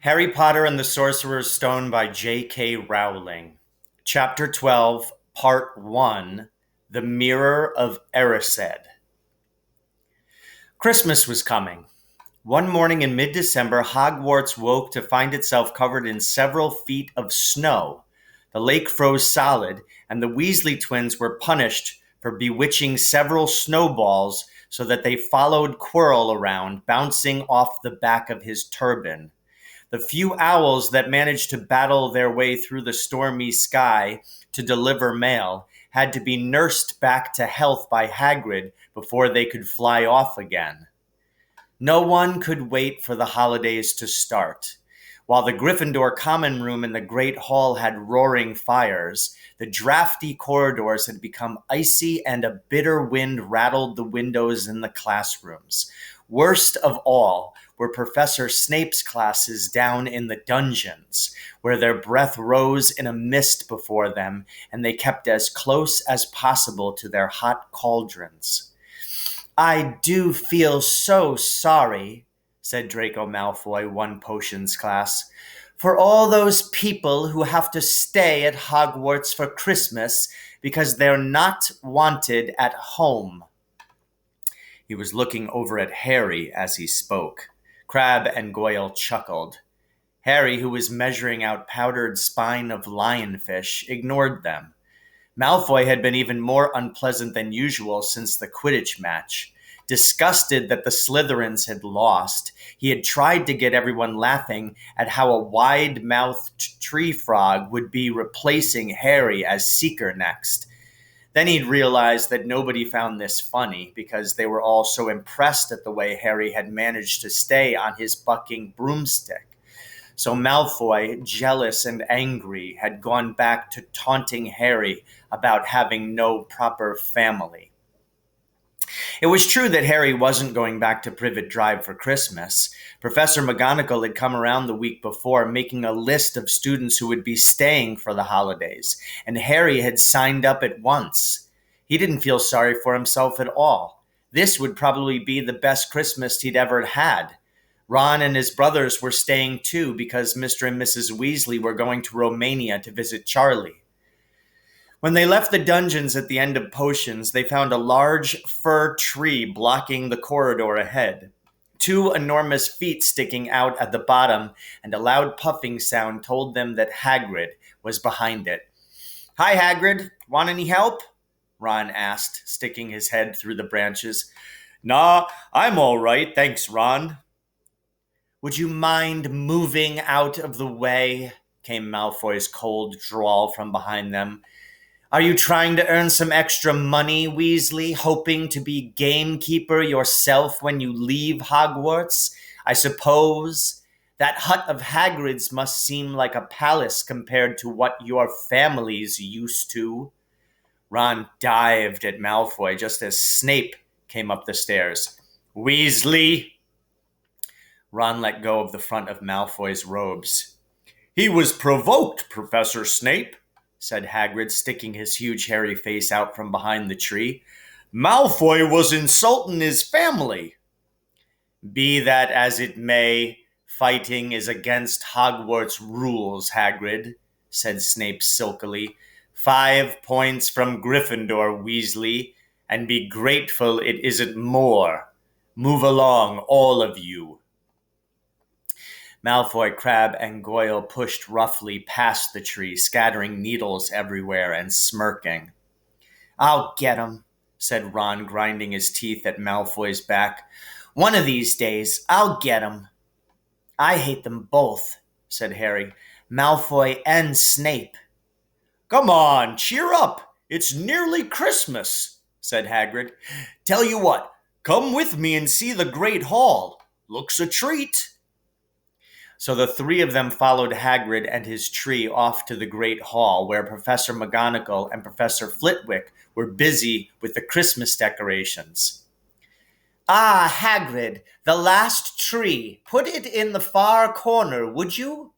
Harry Potter and the Sorcerer's Stone by J.K. Rowling. Chapter 12, Part 1, The Mirror of Erised. Christmas was coming. One morning in mid-December, Hogwarts woke to find itself covered in several feet of snow. The lake froze solid, and the Weasley twins were punished for bewitching several snowballs so that they followed Quirrell around, bouncing off the back of his turban. The few owls that managed to battle their way through the stormy sky to deliver mail had to be nursed back to health by Hagrid before they could fly off again. No one could wait for the holidays to start. While the Gryffindor common room in the Great Hall had roaring fires, the drafty corridors had become icy and a bitter wind rattled the windows in the classrooms. Worst of all were Professor Snape's classes down in the dungeons, where their breath rose in a mist before them, and they kept as close as possible to their hot cauldrons. "I do feel so sorry," said Draco Malfoy, one potions class, "for all those people who have to stay at Hogwarts for Christmas because they're not wanted at home." He was looking over at Harry as he spoke. Crabbe and Goyle chuckled. Harry, who was measuring out powdered spine of lionfish, ignored them. Malfoy had been even more unpleasant than usual since the Quidditch match. Disgusted that the Slytherins had lost, he had tried to get everyone laughing at how a wide-mouthed tree frog would be replacing Harry as Seeker next. Then he'd realized that nobody found this funny because they were all so impressed at the way Harry had managed to stay on his bucking broomstick. So Malfoy, jealous and angry, had gone back to taunting Harry about having no proper family. It was true that Harry wasn't going back to Privet Drive for Christmas. Professor McGonagall had come around the week before making a list of students who would be staying for the holidays, and Harry had signed up at once. He didn't feel sorry for himself at all. This would probably be the best Christmas he'd ever had. Ron and his brothers were staying too because Mr. and Mrs. Weasley were going to Romania to visit Charlie. When they left the dungeons at the end of potions, they found a large fir tree blocking the corridor ahead. Two enormous feet sticking out at the bottom, and a loud puffing sound told them that Hagrid was behind it. "Hi, Hagrid. Want any help?" Ron asked, sticking his head through the branches. "Nah, I'm all right, thanks, Ron." "Would you mind moving out of the way?" came Malfoy's cold drawl from behind them. "Are you trying to earn some extra money, Weasley, hoping to be gamekeeper yourself when you leave Hogwarts? I suppose that hut of Hagrid's must seem like a palace compared to what your family's used to." Ron dived at Malfoy just as Snape came up the stairs. "Weasley!" Ron let go of the front of Malfoy's robes. "He was provoked, Professor Snape," said Hagrid, sticking his huge hairy face out from behind the tree. "Malfoy was insulting his family." "Be that as it may, fighting is against Hogwarts rules, Hagrid," said Snape silkily. 5 points from Gryffindor, Weasley, and be grateful it isn't more. Move along, all of you." Malfoy, Crabbe, and Goyle pushed roughly past the tree, scattering needles everywhere and smirking. "I'll get 'em," said Ron, grinding his teeth at Malfoy's back. "One of these days, I'll get 'em." "I hate them both," said Harry. "Malfoy and Snape." "Come on, cheer up. It's nearly Christmas," said Hagrid. "Tell you what, come with me and see the Great Hall. Looks a treat." So the three of them followed Hagrid and his tree off to the Great Hall, where Professor McGonagall and Professor Flitwick were busy with the Christmas decorations. "Ah, Hagrid, the last tree. Put it in the far corner, would you?"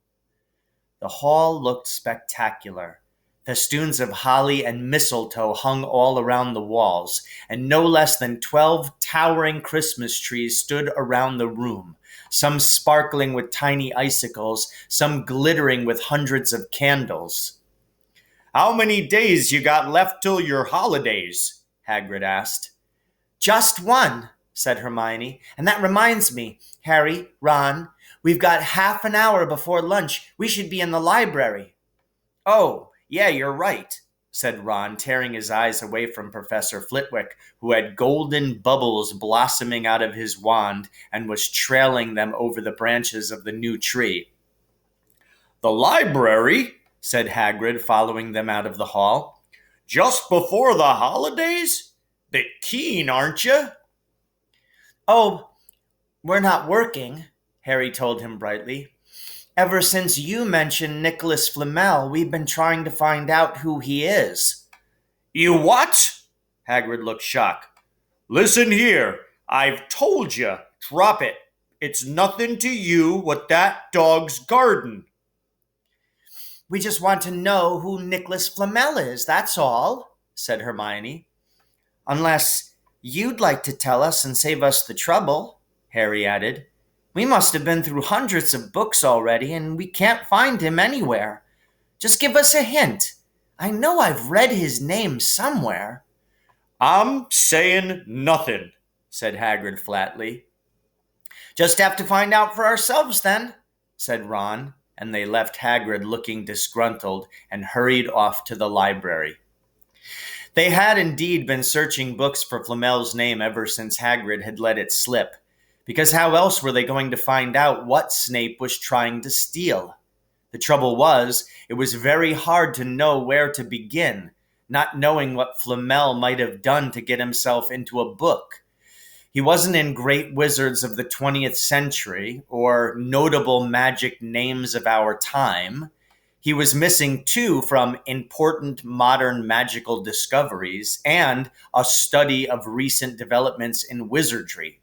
The hall looked spectacular. Festoons of holly and mistletoe hung all around the walls, and no less than 12 towering Christmas trees stood around the room. some sparkling with tiny icicles, some glittering with hundreds of candles. How many days you got left till your holidays? Hagrid asked. Just one, said Hermione. And that reminds me, Harry, Ron, we've got half an hour before lunch. We should be in the library. Oh, yeah, you're right, said Ron, tearing his eyes away from Professor Flitwick, who had golden bubbles blossoming out of his wand and was trailing them over the branches of the new tree. The library? Said Hagrid, following them out of the hall. Just before the holidays? Bit keen, aren't you? Oh, we're not working, Harry told him brightly. Ever since you mentioned Nicholas Flamel, we've been trying to find out who he is. You what? Hagrid looked shocked. Listen here, I've told you, drop it. It's nothing to you what that dog's garden. We just want to know who Nicholas Flamel is, that's all, said Hermione. Unless you'd like to tell us and save us the trouble, Harry added. We must have been through hundreds of books already, and we can't find him anywhere. Just give us a hint. I know I've read his name somewhere. I'm saying nothing, said Hagrid flatly. Just have to find out for ourselves, then, said Ron, and they left Hagrid looking disgruntled and hurried off to the library. They had indeed been searching books for Flamel's name ever since Hagrid had let it slip, because how else were they going to find out what Snape was trying to steal? The trouble was, it was very hard to know where to begin, not knowing what Flamel might have done to get himself into a book. He wasn't in great wizards of the 20th century or notable magic names of our time. He was missing two from important modern magical discoveries and a study of recent developments in wizardry.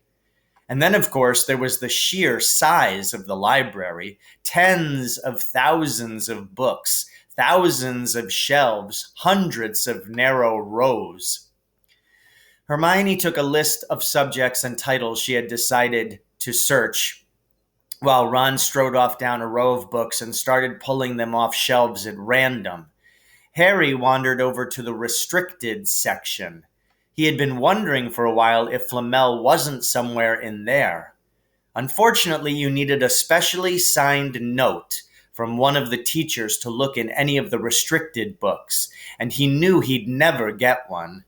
And then, of course, there was the sheer size of the library, tens of thousands of books, thousands of shelves, hundreds of narrow rows. Hermione took a list of subjects and titles she had decided to search, while Ron strode off down a row of books and started pulling them off shelves at random. Harry wandered over to the restricted section. He had been wondering for a while if Flamel wasn't somewhere in there. Unfortunately, you needed a specially signed note from one of the teachers to look in any of the restricted books, and he knew he'd never get one.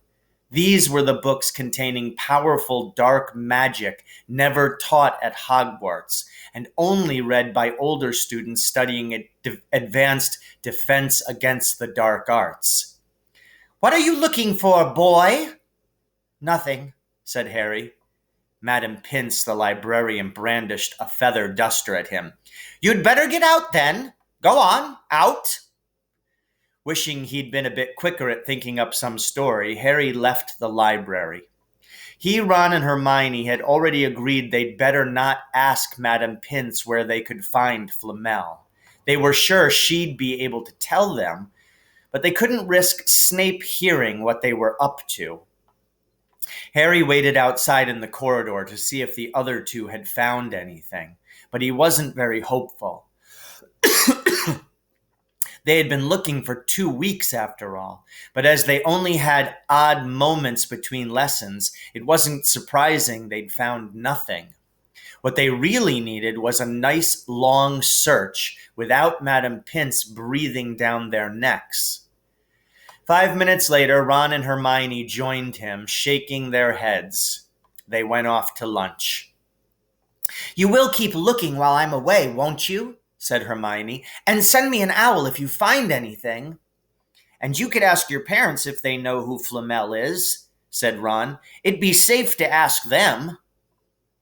These were the books containing powerful dark magic never taught at Hogwarts and only read by older students studying advanced defense against the dark arts. What are you looking for, boy? Nothing, said Harry. Madame Pince, the librarian, brandished a feather duster at him. You'd better get out then. Go on, out. Wishing he'd been a bit quicker at thinking up some story, Harry left the library. He, Ron, and Hermione had already agreed they'd better not ask Madame Pince where they could find Flamel. They were sure she'd be able to tell them, but they couldn't risk Snape hearing what they were up to. Harry waited outside in the corridor to see if the other two had found anything, but he wasn't very hopeful. They had been looking for 2 weeks after all, but as they only had odd moments between lessons, it wasn't surprising they'd found nothing. What they really needed was a nice long search without Madame Pince breathing down their necks. 5 minutes later, Ron and Hermione joined him, shaking their heads. They went off to lunch. You will keep looking while I'm away, won't you? Said Hermione, and send me an owl if you find anything. And you could ask your parents if they know who Flamel is, said Ron. It'd be safe to ask them.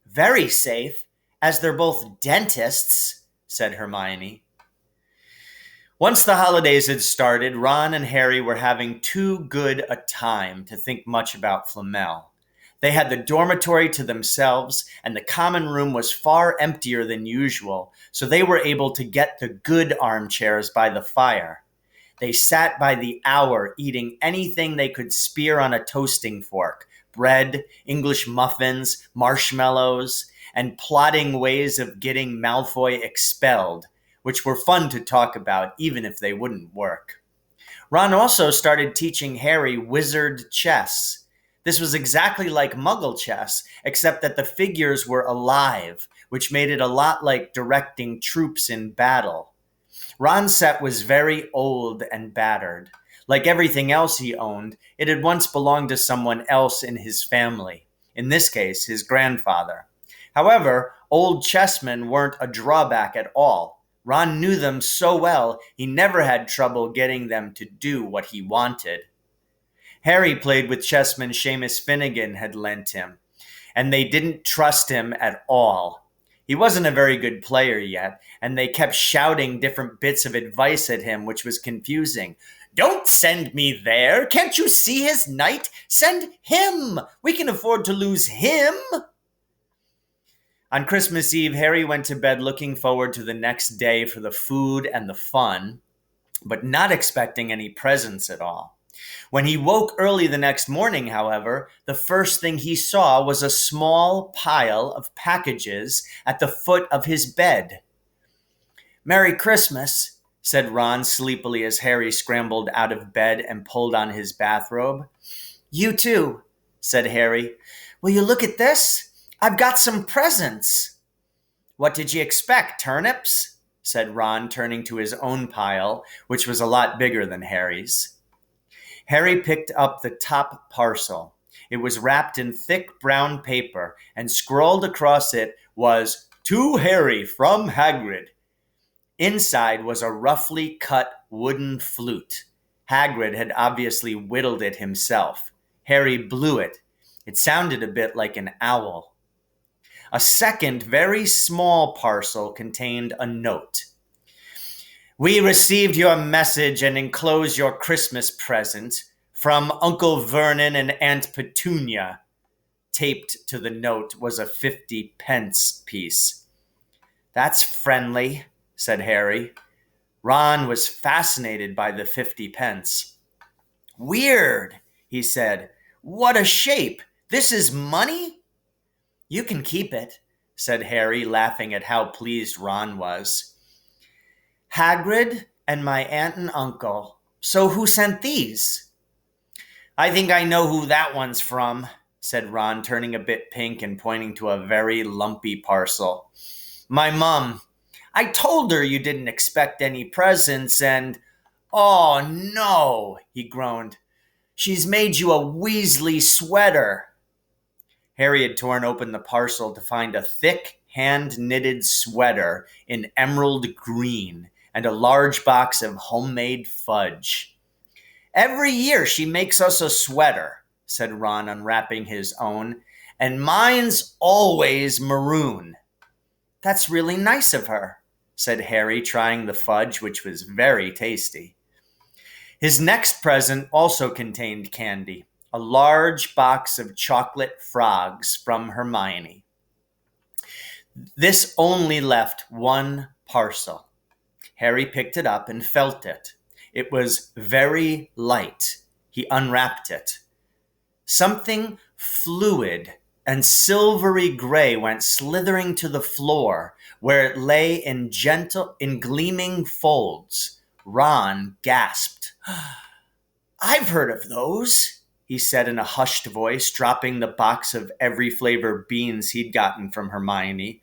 Very safe, as they're both dentists, said Hermione. Once the holidays had started, Ron and Harry were having too good a time to think much about Flamel. They had the dormitory to themselves, and the common room was far emptier than usual, so they were able to get the good armchairs by the fire. They sat by the hour, eating anything they could spear on a toasting fork, bread, English muffins, marshmallows, and plotting ways of getting Malfoy expelled, which were fun to talk about even if they wouldn't work. Ron also started teaching Harry wizard chess. This was exactly like Muggle chess, except that the figures were alive, which made it a lot like directing troops in battle. Ron's set was very old and battered. Like everything else he owned, it had once belonged to someone else in his family, in this case, his grandfather. However, old chessmen weren't a drawback at all. Ron knew them so well, he never had trouble getting them to do what he wanted. Harry played with chessman Seamus Finnegan had lent him, and they didn't trust him at all. He wasn't a very good player yet, and they kept shouting different bits of advice at him, which was confusing. Don't send me there. Can't you see his knight? Send him. We can afford to lose him. On Christmas Eve, Harry went to bed looking forward to the next day for the food and the fun, but not expecting any presents at all. When he woke early the next morning, however, the first thing he saw was a small pile of packages at the foot of his bed. "Merry Christmas," said Ron sleepily as Harry scrambled out of bed and pulled on his bathrobe. "You too," said Harry. "Will you look at this? I've got some presents." "What did you expect, turnips?" said Ron, turning to his own pile, which was a lot bigger than Harry's. Harry picked up the top parcel. It was wrapped in thick brown paper, and scrawled across it was, "To Harry from Hagrid." Inside was a roughly cut wooden flute. Hagrid had obviously whittled it himself. Harry blew it. It sounded a bit like an owl. A second, very small parcel contained a note. "We received your message and enclose your Christmas present from Uncle Vernon and Aunt Petunia." Taped to the note was a 50-pence piece. "That's friendly," said Harry. Ron was fascinated by the 50-pence. "Weird," he said. "What a shape! This is money?" "You can keep it," said Harry, laughing at how pleased Ron was. "Hagrid and my aunt and uncle. So who sent these?" "I think I know who that one's from," said Ron, turning a bit pink and pointing to a very lumpy parcel. "My mum. I told her you didn't expect any presents and—" "Oh, no," he groaned. "She's made you a Weasley sweater." Harry had torn open the parcel to find a thick, hand-knitted sweater in emerald green and a large box of homemade fudge. "Every year she makes us a sweater," said Ron, unwrapping his own, "and mine's always maroon." "That's really nice of her," said Harry, trying the fudge, which was very tasty. His next present also contained candy, a large box of chocolate frogs from Hermione. This only left one parcel. Harry picked it up and felt it. It was very light. He unwrapped it. Something fluid and silvery gray went slithering to the floor, where it lay in gleaming folds. Ron gasped. "I've heard of those," he said in a hushed voice, dropping the box of every flavor beans he'd gotten from Hermione.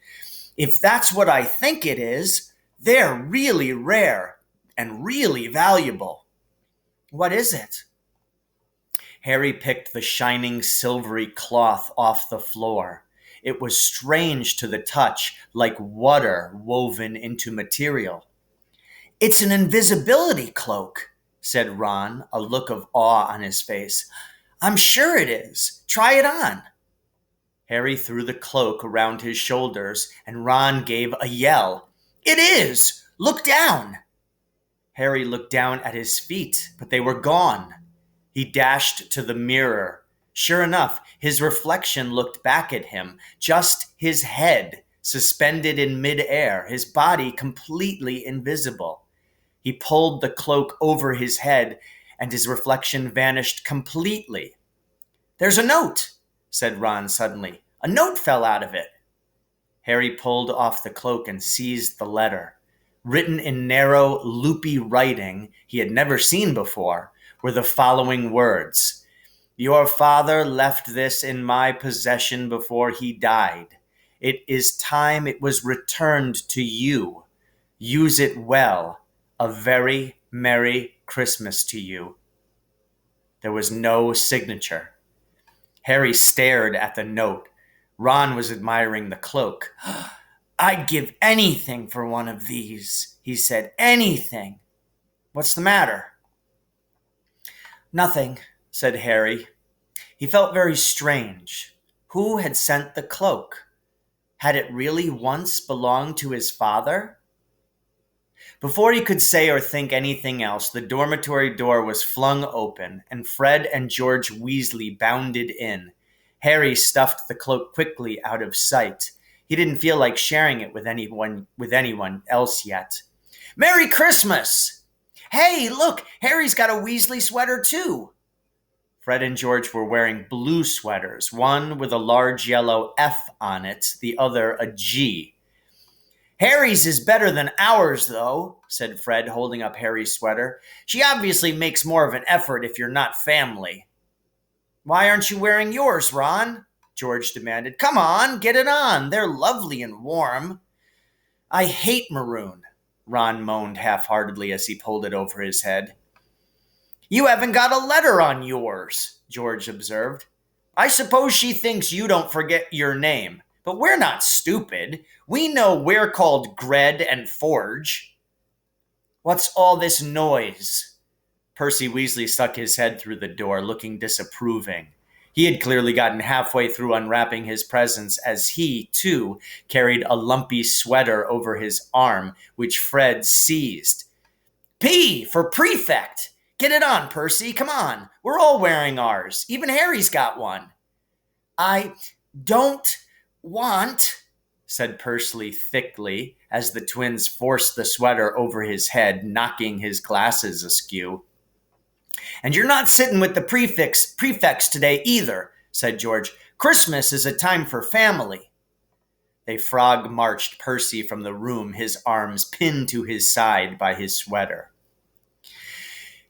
"If that's what I think it is, they're really rare and really valuable." "What is it?" Harry picked the shining silvery cloth off the floor. It was strange to the touch, like water woven into material. "It's an invisibility cloak," said Ron, a look of awe on his face. "I'm sure it is. Try it on." Harry threw the cloak around his shoulders, and Ron gave a yell. "It is! Look down!" Harry looked down at his feet, but they were gone. He dashed to the mirror. Sure enough, his reflection looked back at him, just his head suspended in midair, his body completely invisible. He pulled the cloak over his head, and his reflection vanished completely. "There's a note," said Ron suddenly. "A note fell out of it." Harry pulled off the cloak and seized the letter. Written in narrow, loopy writing he had never seen before were the following words: "Your father left this in my possession before he died. It is time it was returned to you. Use it well. A very Merry Christmas to you." There was no signature. Harry stared at the note. Ron was admiring the cloak. "I'd give anything for one of these," he said. "Anything. What's the matter?" "Nothing," said Harry. He felt very strange. Who had sent the cloak? Had it really once belonged to his father? Before he could say or think anything else, the dormitory door was flung open, and Fred and George Weasley bounded in. Harry stuffed the cloak quickly out of sight. He didn't feel like sharing it with anyone else yet. "Merry Christmas!" "Hey, look, Harry's got a Weasley sweater too." Fred and George were wearing blue sweaters, one with a large yellow F on it, the other a G. "Harry's is better than ours, though," said Fred, holding up Harry's sweater. "She obviously makes more of an effort if you're not family." "Why aren't you wearing yours, Ron?" George demanded. "Come on, get it on. They're lovely and warm." "I hate maroon," Ron moaned half-heartedly as he pulled it over his head. "You haven't got a letter on yours," George observed. "I suppose she thinks you don't forget your name. But we're not stupid. We know we're called Gred and Forge." "What's all this noise?" Percy Weasley stuck his head through the door, looking disapproving. He had clearly gotten halfway through unwrapping his presents as he, too, carried a lumpy sweater over his arm, which Fred seized. "P for prefect! Get it on, Percy, come on. We're all wearing ours. Even Harry's got one." "I don't want," said Percy thickly, as the twins forced the sweater over his head, knocking his glasses askew. "And you're not sitting with the prefects today either," said George. "Christmas is a time for family." They frog-marched Percy from the room, his arms pinned to his side by his sweater.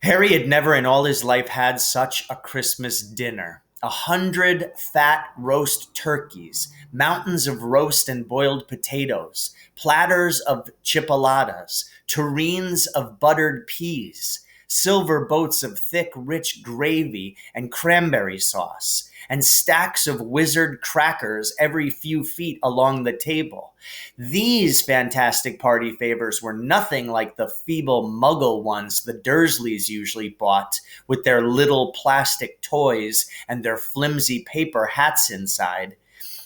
Harry had never in all his life had such a Christmas dinner. 100 fat roast turkeys, mountains of roast and boiled potatoes, platters of chipolatas, tureens of buttered peas, silver boats of thick, rich gravy and cranberry sauce, and stacks of wizard crackers every few feet along the table. These fantastic party favors were nothing like the feeble muggle ones the Dursleys usually bought, with their little plastic toys and their flimsy paper hats inside.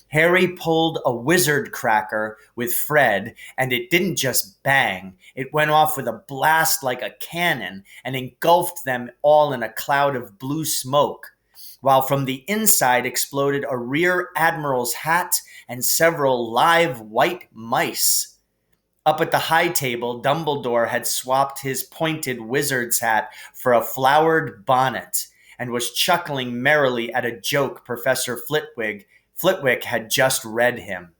Harry pulled a wizard cracker with Fred, and it didn't just bang. It went off with a blast like a cannon and engulfed them all in a cloud of blue smoke, while from the inside exploded a rear admiral's hat and several live white mice. Up at the high table, Dumbledore had swapped his pointed wizard's hat for a flowered bonnet and was chuckling merrily at a joke Professor Flitwick had just read him.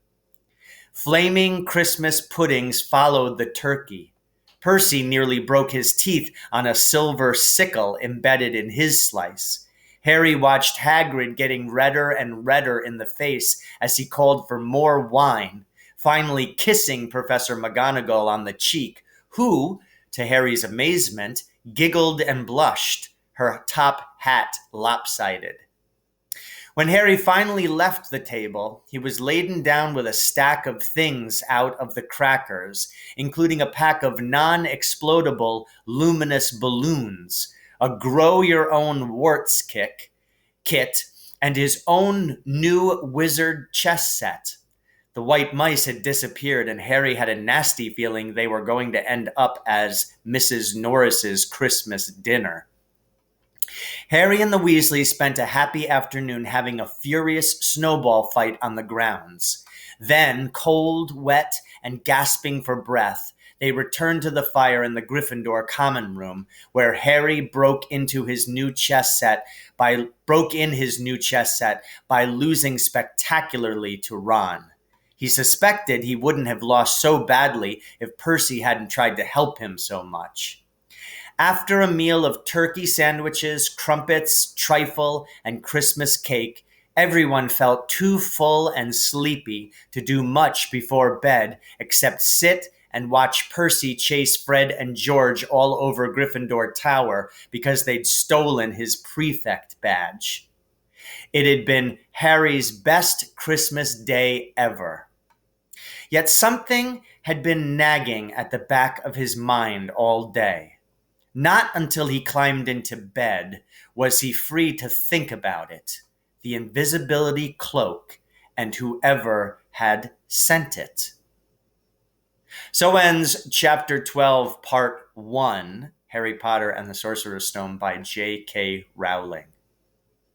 Flaming Christmas puddings followed the turkey. Percy nearly broke his teeth on a silver sickle embedded in his slice. Harry watched Hagrid getting redder and redder in the face as he called for more wine, finally kissing Professor McGonagall on the cheek, who, to Harry's amazement, giggled and blushed, her top hat lopsided. When Harry finally left the table, he was laden down with a stack of things out of the crackers, including a pack of non-explodable luminous balloons, a grow-your-own-warts kit, and his own new wizard chess set. The white mice had disappeared, and Harry had a nasty feeling they were going to end up as Mrs. Norris's Christmas dinner. Harry and the Weasleys spent a happy afternoon having a furious snowball fight on the grounds. Then, cold, wet, and gasping for breath, they returned to the fire in the Gryffindor common room, where Harry broke in his new chess set by losing spectacularly to Ron. He suspected he wouldn't have lost so badly if Percy hadn't tried to help him so much. After a meal of turkey sandwiches, crumpets, trifle, and Christmas cake, everyone felt too full and sleepy to do much before bed except sit and watch Percy chase Fred and George all over Gryffindor Tower because they'd stolen his prefect badge. It had been Harry's best Christmas day ever. Yet something had been nagging at the back of his mind all day. Not until he climbed into bed was he free to think about it, the invisibility cloak, and whoever had sent it. So ends Chapter 12, Part 1, Harry Potter and the Sorcerer's Stone by J.K. Rowling.